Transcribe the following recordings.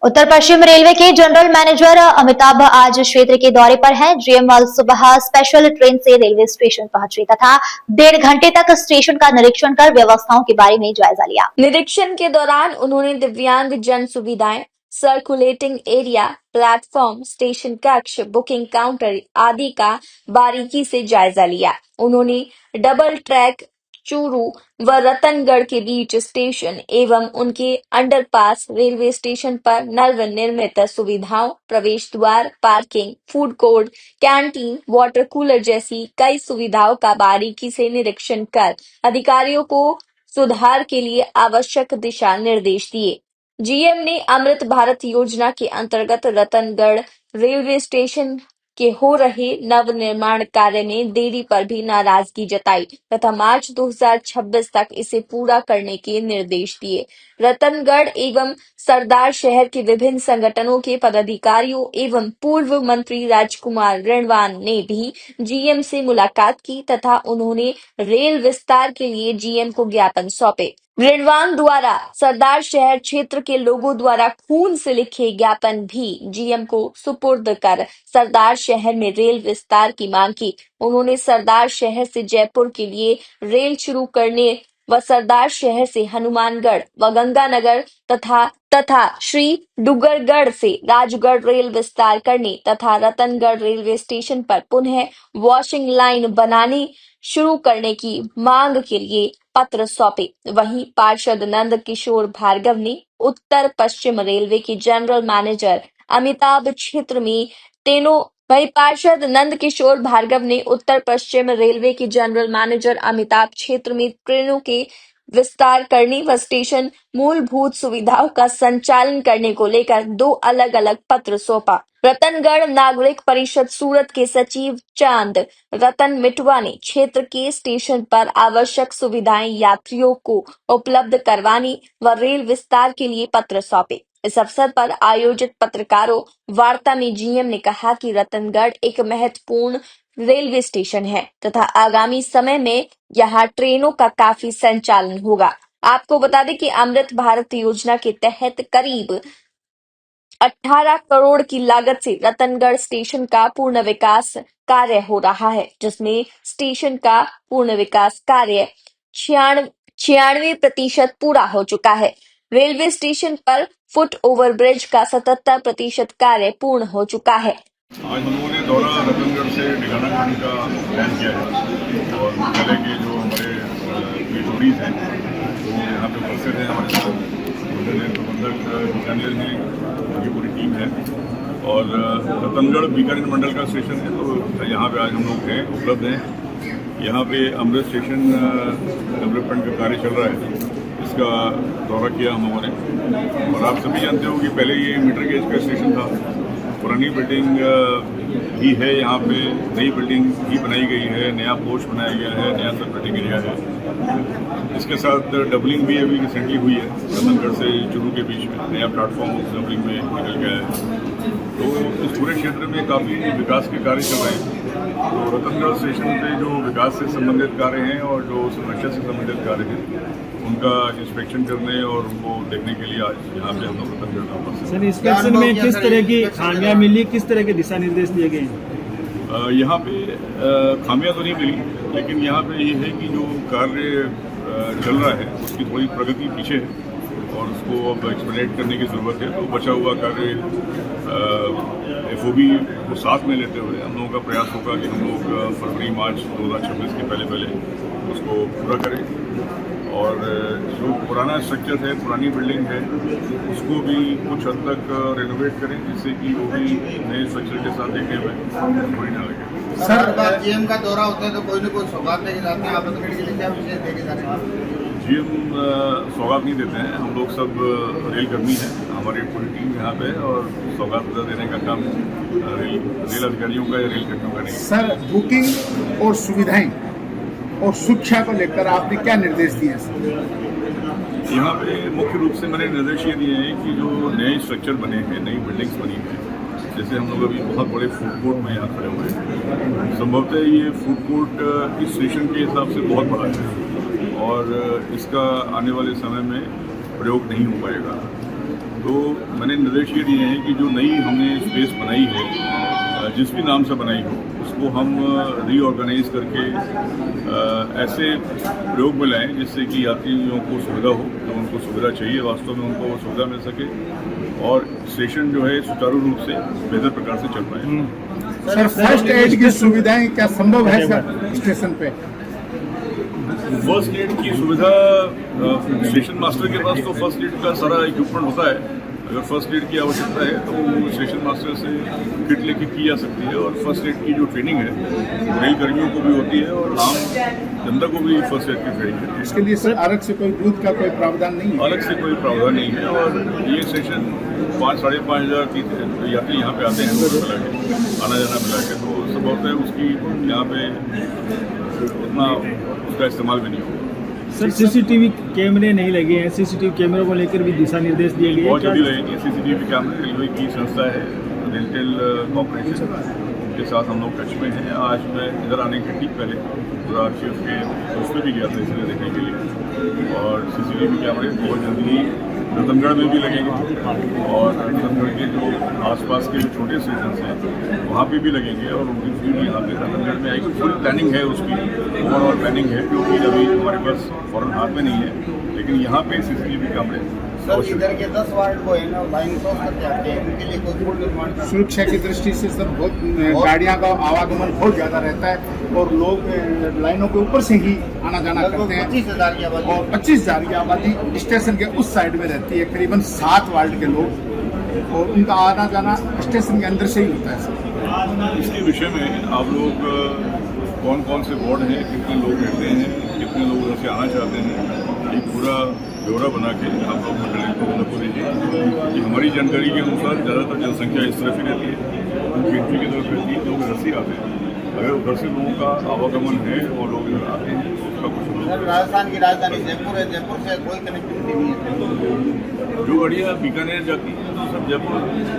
उत्तर पश्चिम railway के general manager Amitabh आज क्षेत्र के दौरे पर हैं। जीएम आज सुबह स्पेशल ट्रेन से रेलवे स्टेशन पहुंचे तथा 1.5 घंटे तक स्टेशन का निरीक्षण कर व्यवस्थाओं के बारे में जायजा लिया। निरीक्षण के दौरान उन्होंने दिव्यांग जन सुविधाएं, सर्कुलेटिंग एरिया, प्लेटफॉर्म, स्टेशन कक्ष, बुकिंग काउंटर आदि का बारीकी से जायजा लिया। उन्होंने डबल ट्रैक चूरू व रतनगढ़ के बीच स्टेशन एवं उनके अंडरपास, रेलवे स्टेशन पर नवनिर्मित सुविधाओं, प्रवेश द्वार, parking, food court, canteen, water cooler जैसी कई सुविधाओं का बारीकी से निरीक्षण कर अधिकारियों को सुधार के लिए आवश्यक दिशा निर्देश दिए। जीएम ने अमृत भारत योजना के अंतर्गत रतनगढ़ रेलवे स्टेशन के हो रहे नवनिर्माण कार्य में देरी पर भी नाराजगी जताई तथा मार्च 2026 तक इसे पूरा करने के निर्देश दिए। रतनगढ़ एवं सरदार शहर के विभिन्न संगठनों के पदाधिकारियों एवं पूर्व मंत्री राजकुमार रिणवान ने भी जीएम से मुलाकात की तथा उन्होंने रेल विस्तार के लिए जीएम को ज्ञापन सौंपे। रिणवान द्वारा सरदार शहर क्षेत्र के लोगों द्वारा खून से लिखे ज्ञापन भी जीएम को सुपुर्द कर सरदार शहर में रेल विस्तार की मांग की। उन्होंने सरदार शहर से जयपुर के लिए रेल शुरू करने व सरदार शहर से हनुमानगढ़ व गंगानगर तथा श्री डुगरगढ़ से राजगढ़ रेल विस्तार करने तथा रतनगढ़ रेलवे स्टेशन पर पुनः वॉशिंग लाइन बनाने शुरू करने की मांग के लिए पत्र सौंपे। वहीं पार्षद नंद किशोर भार्गव ने उत्तर पश्चिम रेलवे के जनरल मैनेजर अमिताभ क्षेत्र में पार्षद नंद किशोर भार्गव ने उत्तर पश्चिम रेलवे के जनरल मैनेजर अमिताभ क्षेत्र में ट्रेनों के विस्तार करने व स्टेशन मूलभूत सुविधाओं का संचालन करने को लेकर 2 अलग-अलग पत्र सौंपा। रतनगढ़ नागरिक परिषद सूरत के सचिव चांद रतन मिटवा ने क्षेत्र के स्टेशन पर आवश्यक सुविधाएं यात्रियों को उपलब्ध करवाने व रेल विस्तार के लिए पत्र सौंपे। इस अवसर पर आयोजित पत्रकारों वार्ता में जीएम ने कहा कि रतनगढ़ एक महत्वपूर्ण रेलवे स्टेशन है तथा आगामी समय में यहाँ ट्रेनों का काफी संचालन होगा। आपको बता दें कि अमृत भारत योजना के तहत करीब 18 करोड़ की लागत से रतनगढ़ स्टेशन का पूर्ण विकास कार्य हो रहा है, जिसमें स्टेशन का पूर्ण विकास कार्य 96% पूरा हो चुका है। रेलवे स्टेशन पर फुट ओवर ब्रिज का 77% कार्य पूर्ण हो चुका है। आज हम लोगों ने दौरा रतनगढ़ से डिगाना खाने का प्लान किया है और मुख्यालय के जो हमारे पीटोरीज हैं वो यहाँ पे उपस्थित हैं। हमारे साथ प्रबंधक बीकानेर हैं, उनकी पूरी टीम है और रतनगढ़ बीकानेर मंडल का स्टेशन है तो यहाँ पे आज हम लोग हैं, उपलब्ध हैं। यहाँ पे अमृत स्टेशन डेवलपमेंट का कार्य चल रहा है, इसका दौरा किया हम लोगों ने। और आप सभी जानते हो कि पहले ये मीटर गेज का स्टेशन था, पुरानी बिल्डिंग ही है, यहाँ पे नई बिल्डिंग ही बनाई गई है, नया पोस्ट बनाया गया है, नया सर्कुलेटिंग एरिया है। इसके साथ डबलिंग भी अभी रिसेंटली हुई है, रतनगढ़ से चूरू के बीच में नया प्लेटफॉर्म उस डबलिंग में निकल गया है। तो इस पूरे क्षेत्र में काफ़ी विकास के कार्य चल रहे हैं। तो रतनगढ़ स्टेशन पे जो विकास से संबंधित कार्य हैं और जो सुरक्षा से संबंधित कार्य हैं उनका इंस्पेक्शन करने और उनको देखने के लिए आज यहाँ पे हम लोग रतनगढ़ में उपस्थित। सर, इंस्पेक्शन में किस तरह की खामियां मिली, किस तरह के दिशा निर्देश दिए गए हैं? यहाँ पे खामियां तो नहीं मिली, लेकिन यहाँ पे ये है कि जो कार्य चल रहा है उसकी थोड़ी प्रगति पीछे है और उसको अब एक्सप्लेनेट करने की ज़रूरत है। तो बचा हुआ कार्य एफओबी को साथ में लेते हुए हम लोगों का प्रयास होगा कि हम लोग फरवरी मार्च 2026 के पहले उसको पूरा करें और जो पुराना स्ट्रक्चर है, पुरानी बिल्डिंग है, उसको भी कुछ हद तक रेनोवेट करें जिससे कि वो भी नए स्ट्रक्चर के साथ देखने में बुरी ना लगे। सर, जीएम का दौरा होता है तो कोई न कोई सौगात लेके जाते हैं, आप रतनगढ़ के लिए क्या विशेष देके जा रहे हैं? जीएम सौगात नहीं देते हैं, हम लोग सब रेल कर्मी हैं, हमारी पूरी टीम यहाँ पे और सौगात देने का काम रेल अधिकारियों का या रेल कर्मियों का नहीं। सर, बुकिंग और सुविधाएं और शिक्षा को लेकर आपने क्या निर्देश दिए सर? यहाँ पे मुख्य रूप से मैंने निर्देश ये दिए हैं कि जो नए स्ट्रक्चर बने हैं, नई बिल्डिंग्स बनी हैं, जैसे हम लोग अभी बहुत बड़े फूड कोर्ट में यहाँ खड़े हुए हैं, संभवतः ये फूड कोर्ट इस स्टेशन के हिसाब से बहुत बड़ा है और इसका आने वाले समय में प्रयोग नहीं हो पाएगा। तो मैंने निर्देश ये दिए हैं कि जो नई हमने स्पेस बनाई है, जिस भी नाम से बनाई हो, उसको हम रीऑर्गेनाइज करके ऐसे प्रयोग में लाएँ जिससे कि यात्रियों को सुविधा हो, तो उनको सुविधा चाहिए वास्तव में उनको वो सुविधा मिल सके और स्टेशन जो है सुचारू रूप से बेहतर प्रकार से चल पाए। सर फर्स्ट एड की सुविधाएं क्या संभव है सर स्टेशन पे? फर्स्ट एड की सुविधा स्टेशन मास्टर के पास तो फर्स्ट एड का सारा इक्विपमेंट होता है। अगर फर्स्ट एड की आवश्यकता है तो स्टेशन मास्टर से किट लेके की जा सकती है और फर्स्ट एड की जो ट्रेनिंग है रेल कर्मियों को भी होती है और आम जनता को भी फर्स्ट एड की ट्रेनिंग है। इसके लिए सर अलग से कोई बूथ का कोई प्रावधान नहीं है? अलग से कोई प्रावधान नहीं है और ये स्टेशन 5-5.5 हज़ार यात्री यहाँ पे आते हैं मिला के, आना जाना मिला के, तो संभवतः उसकी यहाँ पे उतना उसका इस्तेमाल भी नहीं होगा। सर सीसीटीवी कैमरे नहीं लगे हैं, सीसीटीवी कैमरों को लेकर भी दिशा निर्देश दिए गए बहुत हैं। जल्दी लगेंगे सीसीटीवी कैमरे। रेलवे की संस्था है रेलटेल कॉर्पोरेशन, उनके साथ हम लोग टच में हैं। आज मैं इधर आने के ठीक पहले पूरा शिफ्ट के उसमें भी गया था इसलिए देखने के लिए, और सीसीटीवी कैमरे बहुत जल्दी रतनगढ़ में भी लगेंगे और रतनगढ़ के जो आसपास के जो छोटे स्टेशन हैं वहाँ पे भी लगेंगे और उनकी फील्ड यहाँ पे रतनगढ़ में आएगी। फुल प्लानिंग है उसकी, ओवरऑल प्लानिंग है जो कि अभी हमारे पास फौरन हाथ में नहीं है, लेकिन यहाँ पे सीसीटीवी कैमरे सर इधर के 10 वार्ड को है ना लाइन क्रॉस करके आते हैं, उनके लिए कोई पुल निर्माण करना। सुरक्षा की दृष्टि से सर बहुत गाड़ियां का आवागमन बहुत ज्यादा रहता है और लोग लाइनों के ऊपर से ही आना जाना करते हैं 25,000 की आबादी और 25,000 की आबादी स्टेशन के उस साइड में रहती है, करीबन 7 वार्ड के लोग, और उनका आना जाना स्टेशन के अंदर से ही होता है सर। इसके विषय में आप लोग कौन कौन से वार्ड हैं, कितने लोग रहते हैं, कितने लोग उधर से आना चाहते हैं, एक पूरा ब्यौरा बना के आप लोग मंडल को दीजिए कि हमारी जानकारी के अनुसार ज़्यादातर जनसंख्या इस तरफ ही रहती है, उनकी एंट्री की तरफ रहती है, लोग घर से आते हैं। अगर उधर से लोगों का आवागमन है और लोग इधर आते हैं तो उसका कुछ सर राजस्थान की राजधानी जयपुर है, जयपुर से कोई कनेक्टिविटी नहीं है। जो गाड़ियाँ बीकानेर जाती हैं तो सब जयपुर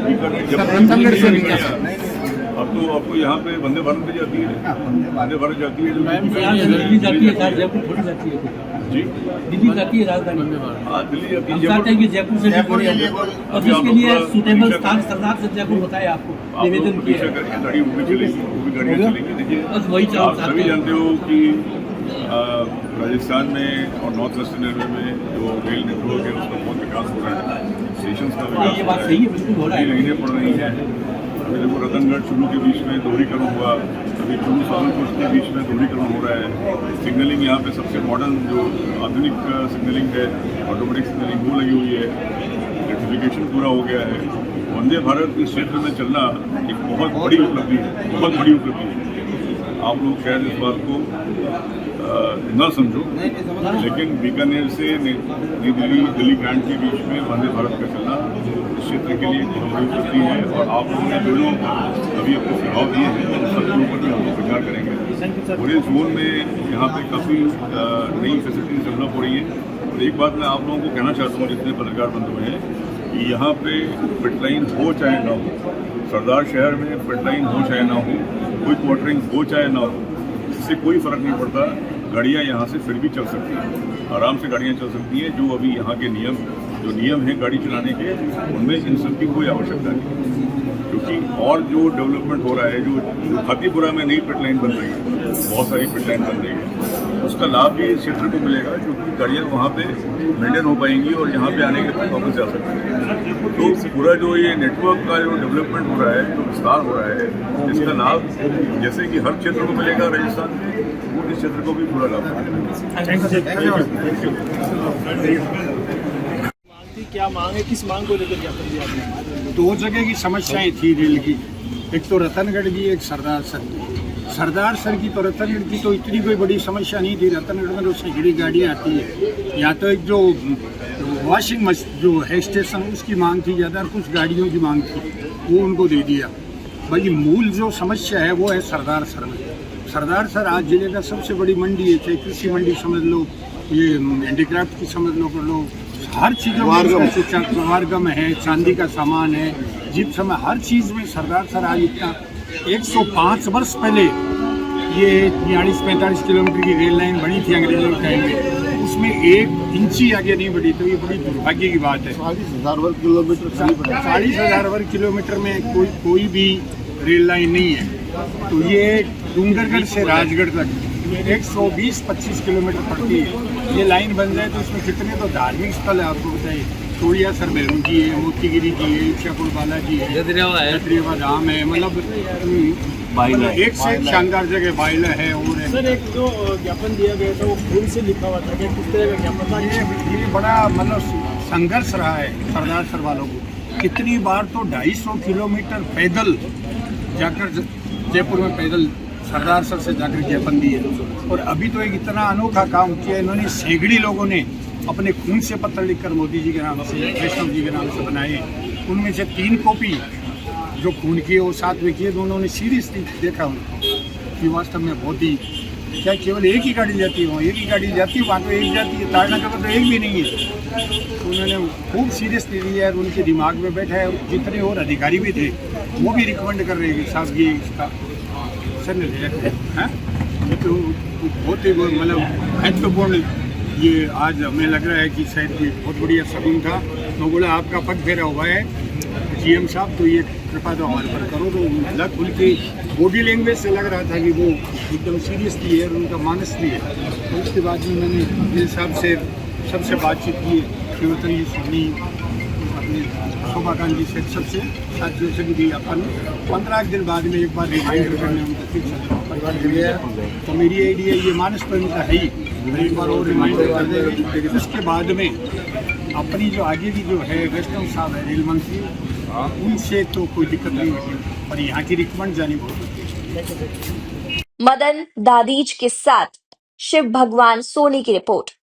बीकानेर रतनगढ़ से नहीं गाड़ियाँ अब तो यहाँ पे वंदे भारत भी जाती है, वंदे भारत जाती है दिल्ली जाती है सर, जयपुर थोड़ी जाती है जी, दिल्ली जाती है राजधानी। हाँ दिल्ली जाती हम है। चाहते हैं कि जयपुर से जयपुर के लिए कोई और जिसके लिए सुटेबल स्थान सरदार से जयपुर बताया आपको निवेदन किया है। करिए, गाड़ी वो भी चलेगी, वो भी गाड़ियाँ चलेंगी। देखिए बस वही आप सभी जानते हो कि राजस्थान में और नॉर्थ वेस्टर्न रेलवे में जो रेल नेटवर्क है उसका बहुत विकास हो रहा है, स्टेशन का विकास ये बात सही है, बिल्कुल हो रहा है। लाइनें पड़ रही हैं। अभी देखो रतनगढ़ चुरू के बीच में दोहरीकरण हुआ, अभी चुरू सालनपुर के बीच में दोहरीकरण हो रहा है। सिग्नलिंग यहाँ पे सबसे मॉडर्न जो आधुनिक सिग्नलिंग है, ऑटोमेटिक सिग्नलिंग वो लगी हुई है, इलेक्ट्रिफिकेशन पूरा हो गया है। वंदे भारत इस क्षेत्र में चलना एक बहुत बड़ी उपलब्धि है, बहुत बड़ी उपलब्धि है। आप लोग शायद इस बात को न समझो, लेकिन बीकानेर से नई दिल्ली कैंट के बीच में वंदे भारत का चलना इस क्षेत्र के लिए बहुत बड़ी उपलब्धि है। और आप लोगों ने दोनों अभी अपने सुझाव दिए हैं, उन सबके ऊपर भी हम लोग विचार करेंगे। पूरे जोन में यहाँ पे काफ़ी नई फैसिलिटीज डेवलप हो रही है। और एक बात मैं आप लोगों को कहना चाहता हूँ जितने पत्रकार बंधु हैं कि यहाँ पे पिट लाइन हो चाहे ना हो, सरदार शहर में पिट लाइन हो चाहे ना हो, कोई क्वार्टरिंग हो चाहे ना हो, इससे कोई फर्क नहीं पड़ता। गाड़ियाँ यहाँ से फिर भी चल सकती हैं, आराम से गाड़ियाँ चल सकती हैं। जो अभी यहाँ के नियम हैं गाड़ी चलाने के, उनमें इन सब की कोई आवश्यकता नहीं, क्योंकि और जो डेवलपमेंट हो रहा है, जो खातीपुरा में नई पिट लाइन बन रही है, बहुत सारी पिट लाइन बन रही है, उसका लाभ भी इस क्षेत्र को मिलेगा, क्योंकि गाड़ियाँ वहाँ पे मेंटेन हो पाएंगी और यहाँ पे आने के बाद वापस जा सकती हैं। तो पूरा जो ये नेटवर्क का जो डेवलपमेंट हो रहा है, जो विस्तार हो रहा है, इसका लाभ जैसे कि हर क्षेत्र को मिलेगा राजस्थान में, वो इस क्षेत्र को भी पूरा लाभ मिलेगा। क्या मांग है, किस मांग को लेकर ज्ञापन दिया आपने? 2 जगह की समस्याएं थी रेल की, एक तो रतनगढ़ की, एक सरदार सर की। सरदार सर की तो रतनगढ़ की तो इतनी कोई बड़ी समस्या नहीं थी। रतनगढ़ में तो सैकड़ी गाड़ियाँ आती है, या तो एक जो वॉशिंग मशीन जो है स्टेशन उसकी मांग थी ज़्यादा, और कुछ गाड़ियों की मांग थी, वो उनको दे दिया। भाई मूल जो समस्या है वो है सरदार सर में। सरदार सर आज जिले का सबसे बड़ी मंडी है, चाहे कृषि मंडी समझ लो, ये हैंडीक्राफ्ट की समझ लो, कर लो, हर चीज़ों में वारगम है, चांदी का सामान है, जिप्सम है, हर चीज़ में सरदार सर आज इतना 105 वर्ष पहले ये 42-45 किलोमीटर की रेल लाइन बनी थी अंग्रेजों के टाइम में, उस उसमें 1 इंच आगे नहीं बढ़ी, तो ये बड़ी दुर्भाग्य की बात है। 40,000 वर्ग किलोमीटर चली पड़ी 40,000 वर्ग किलोमीटर में कोई भी रेल लाइन नहीं है। तो ये डूंगरगढ़ से राजगढ़ तक 120-25 किलोमीटर पड़ती है। ये लाइन बन जाए तो इसमें कितने तो धार्मिक स्थल है आपको बताइए। चोड़िया सर भैरू जी है, मोतीगिरी जी है, ईशापुर बालाजी है, जदरियावा धाम है, मतलब एक से एक शानदार जगह बाइला है। और सर एक जो ज्ञापन दिया गया था वो खून से लिखा हुआ था, कि किस तरह का ज्ञापन था? ये बड़ा मतलब संघर्ष रहा है सरदार सर वालों को। कितनी बार तो 250 किलोमीटर पैदल जाकर जयपुर में पैदल सरदार सर से जाकर ज्ञापन दिए। और अभी तो एक इतना अनोखा काम किया इन्होंने, सैकड़ी लोगों ने अपने खून से पत्र लिखकर मोदी जी के नाम से, वैष्णव जी के नाम से बनाए। उनमें से 3 कॉपी जो खून की वो 7 में किए, दोनों ने सीरियसली देखा उनको कि वास्तव में बहुत ही क्या केवल एक ही गाड़ी जाती है, वहाँ एक ही गाड़ी जाती है, वहाँ तो एक जाती है, ताड़नगर में तो एक भी नहीं है। तो उन्होंने खूब सीरियसली लिया और उनके दिमाग में बैठा है। जितने और अधिकारी भी थे वो भी रिकमेंड कर रहे हैं कि साहब ये इसका सर है। तो बहुत ही मतलब महत्वपूर्ण ये आज हमें लग रहा है कि शायद कोई बहुत बढ़िया शगुन था। तो बोला आपका पग फेरा हुआ है GM साहब, तो ये कृपा तो हमारे पर करो। तो लग उनकी बॉडी लैंग्वेज से लग रहा था कि वो एकदम सीरियसली है और उनका मानस भी है। तो उसके बाद में मैंने दिल साहब से सबसे बातचीत की, शिवरतन जी सुनी, अपने शोभाकांत जी से, सबसे साथियों से भी अपन 15 दिन बाद में एक बार रिमाइंडर करने उनको फिर तो मेरी आइडिया ये मानस तो इनका है ही, एक बार और रिमाइंडर कर देंगे। लेकिन उसके बाद में अपनी जो आगे की जो है वैष्णव साहब है रेल मंत्री, उनसे तो कोई दिक्कत नहीं होगी, पर यहाँ की रिकमेंड जानी बहुत। मदन दादीज के साथ शिव भगवान सोनी की रिपोर्ट।